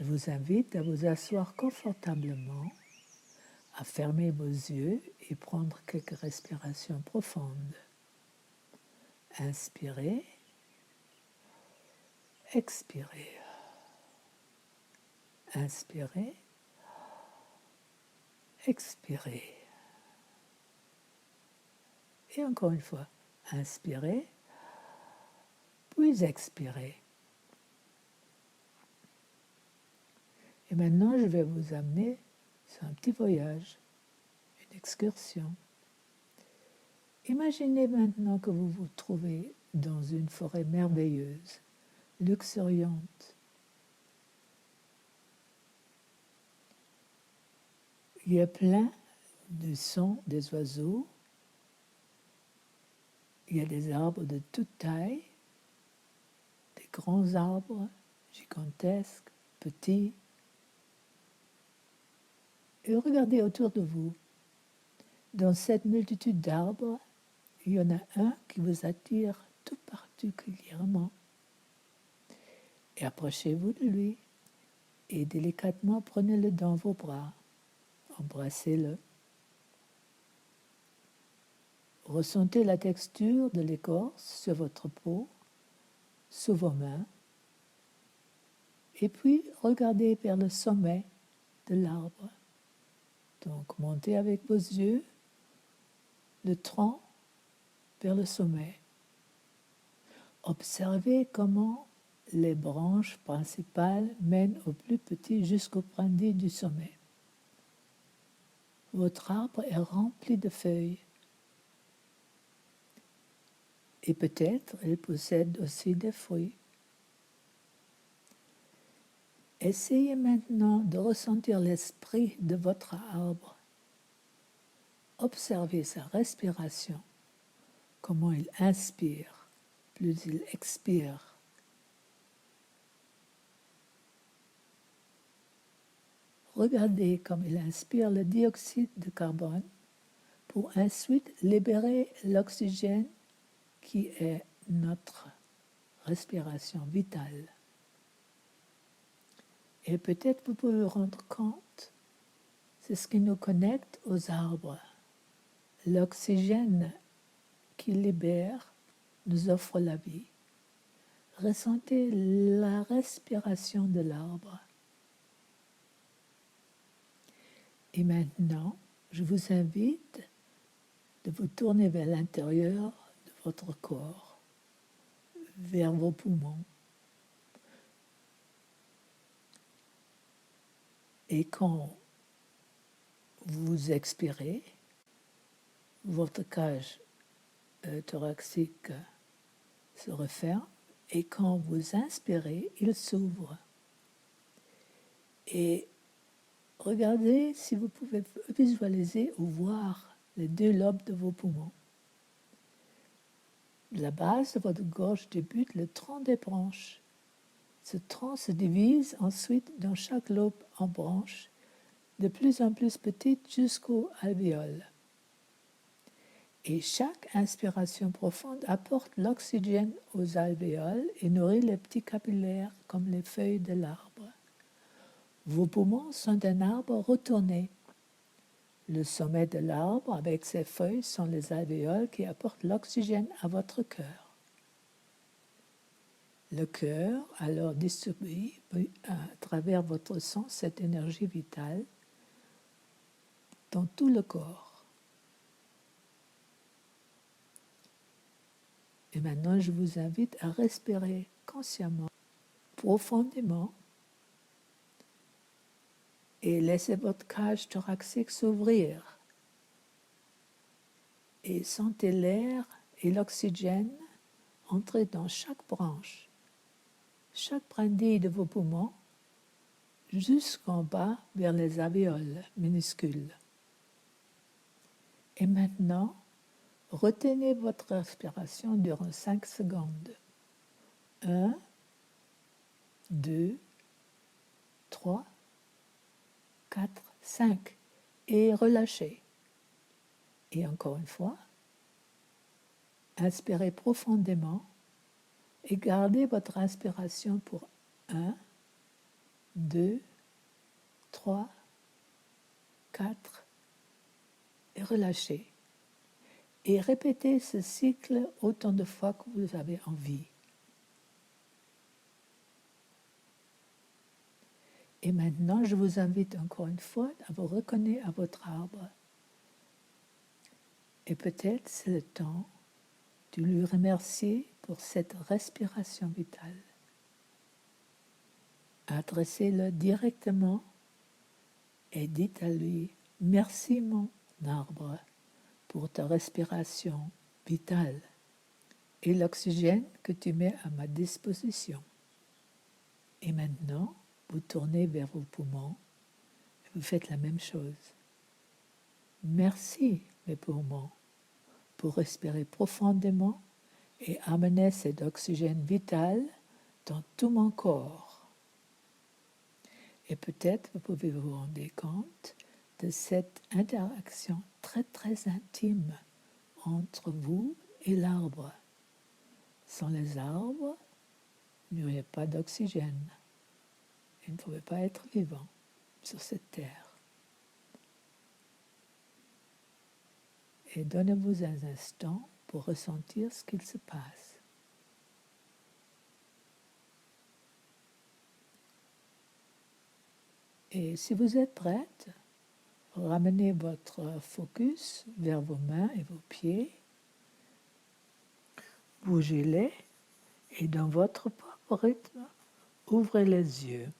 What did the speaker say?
Je vous invite à vous asseoir confortablement, à fermer vos yeux et prendre quelques respirations profondes. Inspirez, expirez. Inspirez, expirez. Et encore une fois, inspirez, puis expirez. Et maintenant, je vais vous amener sur un petit voyage, une excursion. Imaginez maintenant que vous vous trouvez dans une forêt merveilleuse, luxuriante. Il y a plein de sons des oiseaux. Il y a des arbres de toute taille, des grands arbres gigantesques, petits. Et regardez autour de vous. Dans cette multitude d'arbres, il y en a un qui vous attire tout particulièrement. Et approchez-vous de lui et délicatement prenez-le dans vos bras. Embrassez-le. Ressentez la texture de l'écorce sur votre peau, sous vos mains. Et puis, regardez vers le sommet de l'arbre. Donc, montez avec vos yeux le tronc vers le sommet. Observez comment les branches principales mènent au plus petit jusqu'au brindille du sommet. Votre arbre est rempli de feuilles. Et peut-être il possède aussi des fruits. Essayez maintenant de ressentir l'esprit de votre arbre. Observez sa respiration, comment il inspire, plus il expire. Regardez comme il inspire le dioxyde de carbone pour ensuite libérer l'oxygène qui est notre respiration vitale. Et peut-être vous pouvez vous rendre compte, c'est ce qui nous connecte aux arbres. L'oxygène qu'ils libèrent nous offre la vie. Ressentez la respiration de l'arbre. Et maintenant, je vous invite de vous tourner vers l'intérieur de votre corps, vers vos poumons. Et quand vous expirez, votre cage thoracique se referme et quand vous inspirez, il s'ouvre. Et regardez si vous pouvez visualiser ou voir les deux lobes de vos poumons. De la base de votre gorge débute le tronc des branches. Ce tronc se divise ensuite dans chaque lobe en branches, de plus en plus petites jusqu'aux alvéoles. Et chaque inspiration profonde apporte l'oxygène aux alvéoles et nourrit les petits capillaires comme les feuilles de l'arbre. Vos poumons sont un arbre retourné. Le sommet de l'arbre avec ses feuilles sont les alvéoles qui apportent l'oxygène à votre cœur. Le cœur alors distribue à travers votre sang cette énergie vitale dans tout le corps. Et maintenant, je vous invite à respirer consciemment, profondément, et laissez votre cage thoracique s'ouvrir. Et sentez l'air et l'oxygène entrer dans chaque branche, chaque brindille de vos poumons, jusqu'en bas vers les alvéoles minuscules. Et maintenant, retenez votre respiration durant 5 secondes. 1, 2, 3, 4, 5. Et relâchez. Et encore une fois, inspirez profondément et gardez votre inspiration pour 1, 2, 3, 4 et relâchez. Et répétez ce cycle autant de fois que vous avez envie. Et maintenant, je vous invite encore une fois à vous reconnecter à votre arbre. Et peut-être c'est le temps de lui remercier pour cette respiration vitale. Adressez-le directement et dites à lui « Merci mon arbre pour ta respiration vitale et l'oxygène que tu mets à ma disposition. » Et maintenant, vous tournez vers vos poumons et vous faites la même chose. Merci mes poumons pour respirer profondément et amener cet oxygène vital dans tout mon corps. Et peut-être vous pouvez vous rendre compte de cette interaction très très intime entre vous et l'arbre. Sans les arbres, il n'y aurait pas d'oxygène. Il ne pouvait pas être vivant sur cette terre. Et donnez-vous un instant pour ressentir ce qu'il se passe. Et si vous êtes prête, ramenez votre focus vers vos mains et vos pieds. Bougez-les et dans votre propre rythme, ouvrez les yeux.